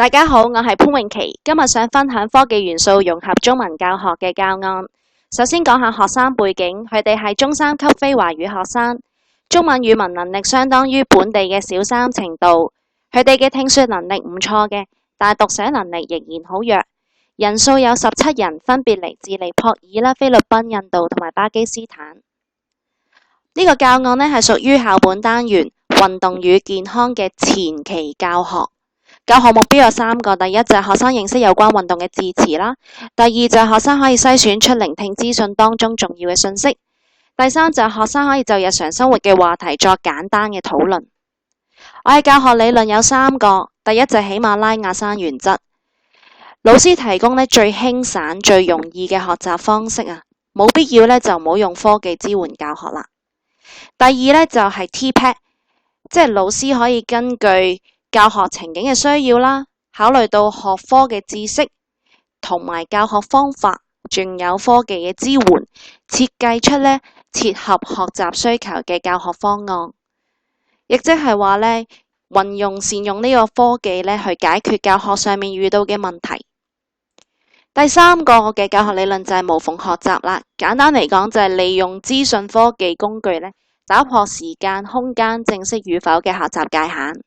大家好，我係潘詠琪，今日想分享科技元素融合中文教學嘅教案。首先講下學生背景，佢哋係中三級非華語學生，中文語文能力相當於本地嘅小三程度，佢哋嘅聽說能力唔錯嘅，但係讀寫能力仍然好弱。人數有17人，分別嚟自尼泊爾啦、菲律賓、印度同埋巴基斯坦。呢個教案呢係屬於校本單元運動與健康嘅前期教學。教學目標有3個，第一就係學生認識有關運動嘅字詞啦，第二就係學生可以篩選出聆聽資訊當中重要嘅信息，第三就係學生可以就日常生活嘅話題作簡單嘅討論。我嘅教學理論有3個，第一就係喜馬拉雅山原則，老師提供最輕省最容易嘅學習方式啊，冇必要就唔好用科技支援教學啦。第二就係 TPACK， 即係老師可以根據教學情景嘅需要啦，考慮到學科嘅知識同埋教學方法，仲有科技嘅支援，設計出切合學習需求嘅教學方案。亦即係話善用呢個科技去解決教學上面遇到嘅問題。第3個嘅教學理論就係無縫學習啦。簡單嚟講就係利用資訊科技工具打破時間、空間、正式與否嘅學習界限。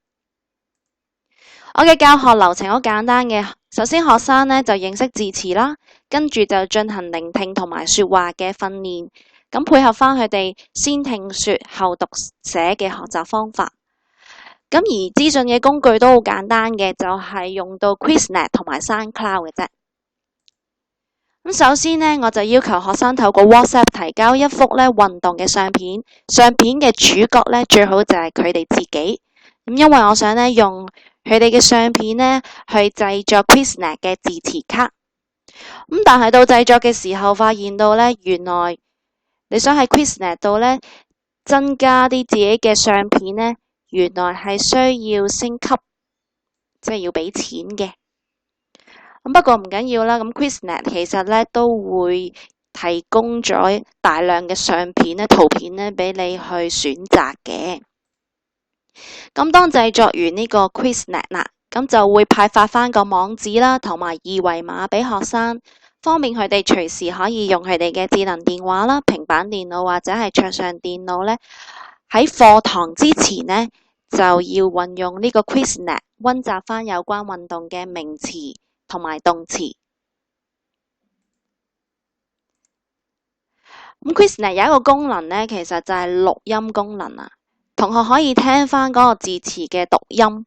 我嘅教學流程好簡單嘅，首先學生就認識字詞啦，跟住就進行聆聽同埋說話嘅訓練，咁配合翻佢哋先聽說後讀寫嘅學習方法。咁而資訊嘅工具都好簡單嘅，就係用到 Quizlet 同埋 SoundCloud 嘅啫。咁首先我就要求學生透過 WhatsApp 提交一幅運動嘅相片，相片嘅主角最好就係佢哋自己。咁因為我想用佢哋嘅相片去製作 Quizlet 嘅字詞卡。咁但係到製作嘅時候，發現到原來你想喺 Quizlet 度增加啲自己嘅相片原來係需要升級，即係要俾錢嘅。咁不過唔緊要啦，咁 Quizlet 其實都會提供咗大量嘅相片圖片俾你去選擇嘅。咁當製作完呢個 Quizlet 啦，咁就會派發翻個網址啦，同埋二維碼俾學生，方便佢哋隨時可以用佢哋嘅智能電話啦、平板電腦或者係桌上電腦喺課堂之前就要運用呢個 Quizlet 溫習翻有關運動嘅名詞同埋動詞。咁 Quizlet 有一個功能其實就係錄音功能啊。同學可以聽翻嗰個字詞嘅讀音，咁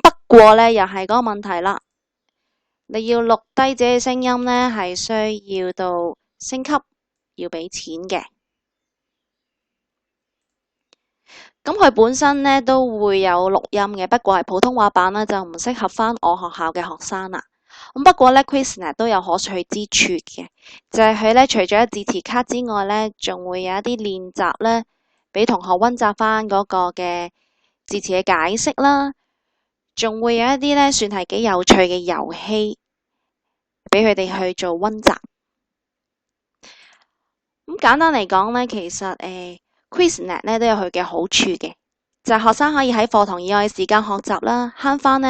不過又係嗰個問題啦。你要錄低自己嘅聲音係需要到升級，要俾錢嘅。咁佢本身都會有錄音嘅，不過係普通話版就唔適合翻我學校嘅學生啦。咁不過Quizlet 都有可取之處嘅，就係佢除咗字詞卡之外仲會有一啲練習俾同學溫習翻嗰個嘅字詞嘅解釋啦，仲會有一啲算係幾有趣嘅遊戲俾佢哋去做溫習。咁簡單嚟講其實Quizlet 都有佢嘅好處嘅，就係學生可以喺課堂以外嘅時間學習啦，慳翻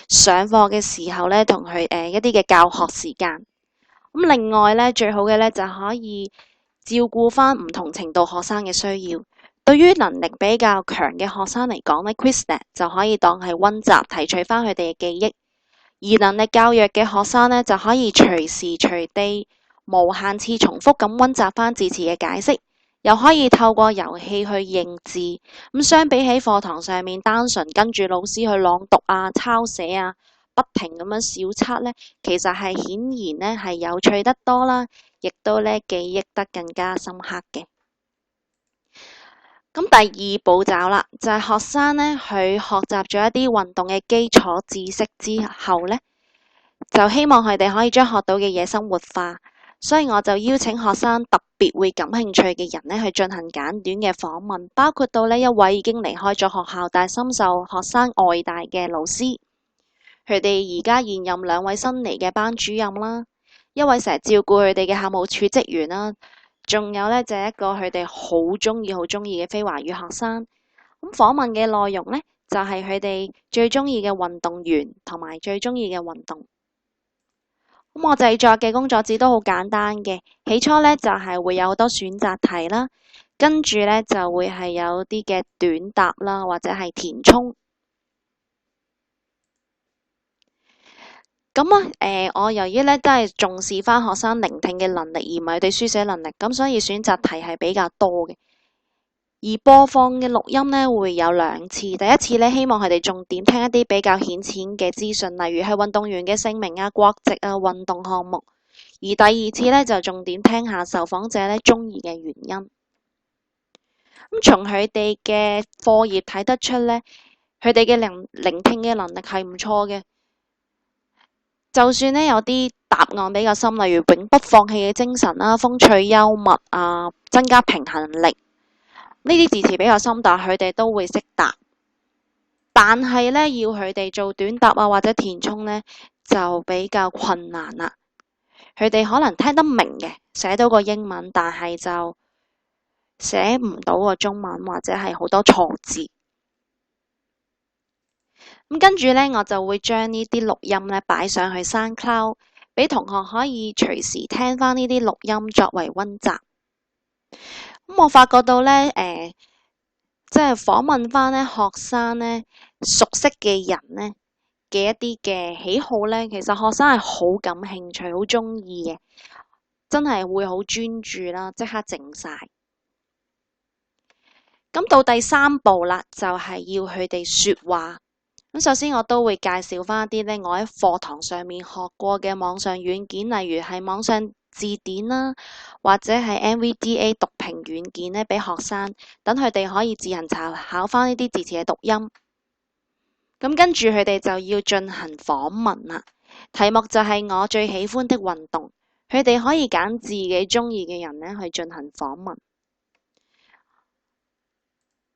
上課嘅時候同佢一啲嘅教學時間。咁另外最好嘅就可以照顧翻唔同程度學生嘅需要。對於能力比較強嘅學生嚟講Quizlet 就可以當係溫習，提取翻佢哋嘅記憶；而能力較弱嘅學生就可以隨時隨地無限次重複咁溫習翻字詞嘅解釋，又可以透過遊戲去認字。咁相比起課堂上面單純跟住老師去朗讀啊、抄寫啊，不停咁樣小測其實係顯然係有趣得多啦，亦都記憶得更加深刻嘅。咁第2步驟啦，就係學生佢學習咗一啲運動嘅基礎知識之後就希望佢哋可以將學到嘅嘢生活化，所以我就邀請學生特別會感興趣嘅人去進行簡短嘅訪問，包括到一位已經離開咗學校但深受學生愛戴嘅老師，佢哋而家現任2位新嚟嘅班主任啦，一位成日照顧佢哋嘅校務處職員啦。仲有就係一個佢哋好中意嘅非華語學生。咁訪問嘅內容就係佢哋最鍾意嘅運動員同埋最鍾意嘅運動。咁我製作嘅工作紙都好簡單嘅，起初呢，就係會有好多選擇題啦，跟住呢，就會係有啲嘅短答啦，或者係填充。咁我由於呢都係重視返學生聆聽嘅能力，而唔係佢哋書寫能力，咁所以選擇題係比較多嘅。而播放嘅錄音呢，會有2次，第一次呢，希望佢哋重點聽一啲比較顯淺嘅資訊，例如係運動員嘅姓名啊、國籍啊、運動項目。而第2次呢，就重點聽下受訪者呢鍾意嘅原因。咁從佢哋嘅課業睇得出呢，佢哋嘅聆聽嘅能力係唔錯嘅。就算呢有啲答案比較深，例如永不放棄嘅精神啦、風趣幽默啊、增加平衡力。呢啲字詞比較深，但係佢哋都會識答。但係呢，要佢哋做短答啊或者填充呢，就比較困難啦。佢哋可能聽得明嘅，寫到個英文，但係就寫唔到個中文，或者係好多錯字。咁跟住呢，我就會將呢啲錄音呢擺上去 SoundCloud，俾同學可以隨時聽返呢啲錄音作為溫習。咁我發覺到呢，即係訪問返呢學生呢熟悉嘅人呢嘅一啲嘅喜好呢，其實學生係好感興趣、好鍾意嘅，真係會好專注啦，即刻靜晒。咁到第3步啦，就係要佢哋說話。咁首先我都會介紹返一啲呢我喺課堂上面學過嘅網上軟件，例如係網上字典啦，或者係 NVDA 讀評軟件呢，俾學生等佢哋可以自行查考返呢啲字詞嘅讀音。咁跟住佢哋就要進行訪問啦，題目就係我最喜歡的運動，佢哋可以揀自己鍾意嘅人呢去進行訪問。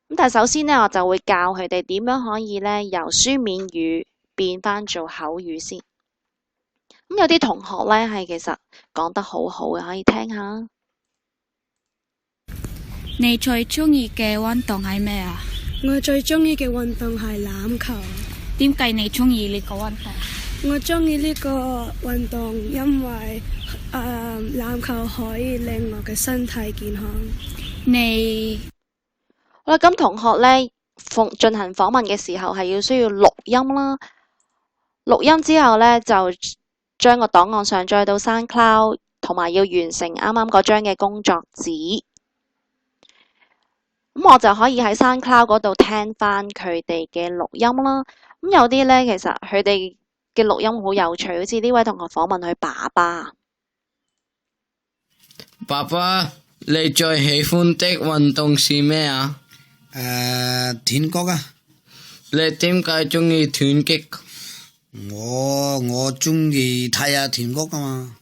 咁但係首先呢，我就會教佢哋點樣可以呢由書面語變返做口語先。咁有啲同學呢係其實講得好好嘅，可以聽下。你最鍾意嘅運動係咩啊？我最鍾意嘅運動係籃球。點解你鍾意呢個運動？我鍾意呢個運動，因為籃球可以令我嘅身體健康。好啦，咁同學呢進行訪問嘅時候係需要錄音啦。錄音之後呢，就將個檔案上載到 SoundCloud，同埋要完成啱啱嗰張嘅工作紙。咁我就可以喺 SoundCloud 嗰度聽返佢哋嘅錄音啦。咁有啲呢，其實佢哋嘅錄音好有趣，好似呢位同學訪問佢爸爸。爸爸，你最喜歡的運動是咩啊？田谷啊。你點解鍾意拳擊？我鍾意睇下田谷啊嘛。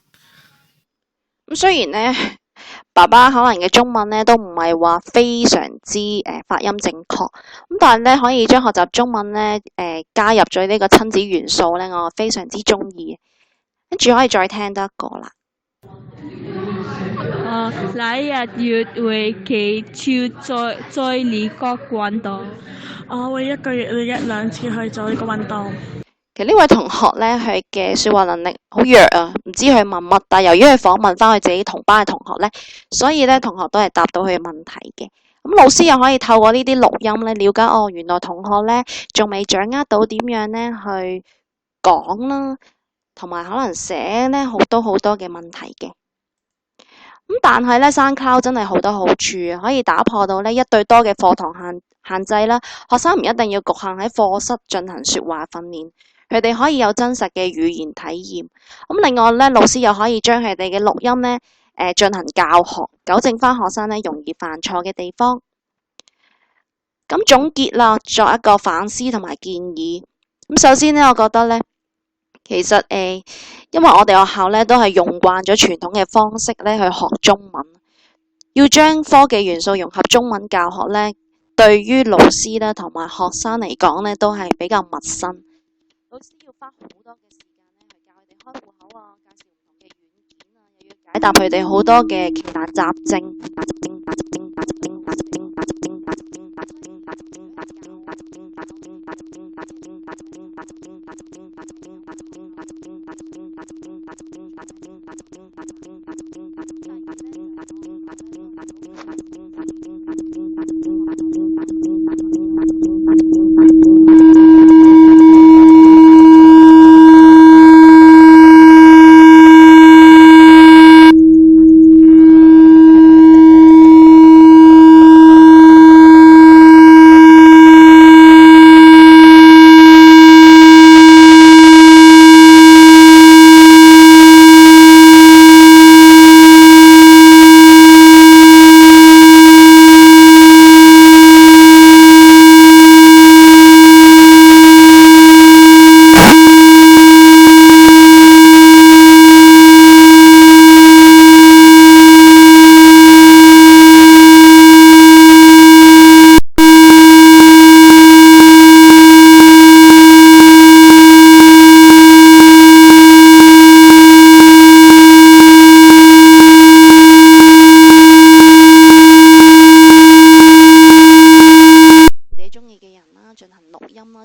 咁雖然呢，爸爸可能嘅中文呢都唔係話非常之發音正確，咁但係呢，可以將學習中文呢加入咗呢個親子元素呢，我非常之鍾意。跟住可以再聽多一個啦。哪日約會期在你個運動？我會1個月1、2次去做呢個運動。其實呢位同學呢，佢嘅說話能力好弱啊，唔知佢問乜，但係由於佢訪問返佢自己同班嘅同學呢，所以呢，同學都係答到佢嘅問題嘅。咁老師又可以透過呢啲錄音呢，了解原來同學呢仲未掌握到點樣呢去講啦，同埋可能寫呢好多嘅問題嘅。咁但係呢，SoundCloud真係好多好處啊，可以打破到呢1對多嘅課堂限制啦。學生唔一定要局限喺課室進行說話訓練，佢哋可以有真實嘅語言體驗。咁另外呢，老師又可以將佢哋嘅錄音呢進行教學，糾正返學生呢容易犯錯嘅地方。咁總結啦，作一個反思同埋建議。咁首先呢，我覺得呢，其實因為我哋學校呢都係用慣咗傳統嘅方式呢去學中文，要將科技元素融合中文教學呢，對於老師呢同埋學生嚟講呢都係比較陌生。老師要花好多嘅時間呢去教佢哋開戶口啊，介紹唔同嘅軟件啊，又要解答佢哋好多嘅奇難雜症。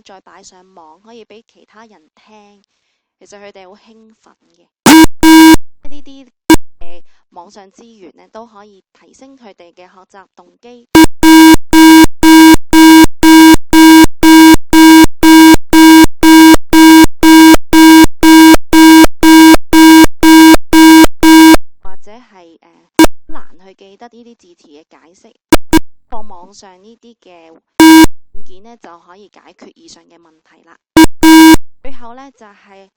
再擺上網，可以俾其他人聽，其實佢哋好興奮嘅。呢啲網上資源呢，都可以提升佢哋嘅學習動機。或者係難去記得呢啲字詞嘅解釋，放網上呢啲嘅軟件呢，就可以解決以上嘅問題啦。最後呢，就係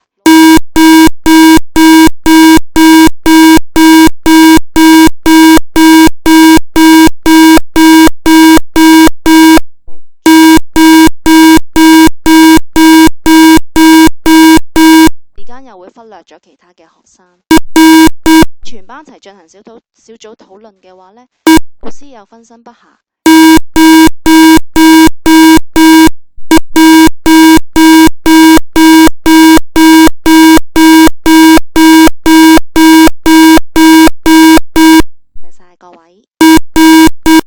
時間又會忽略咗其他嘅學生，全班一齊進行小組討論嘅話呢，老師又分身不下。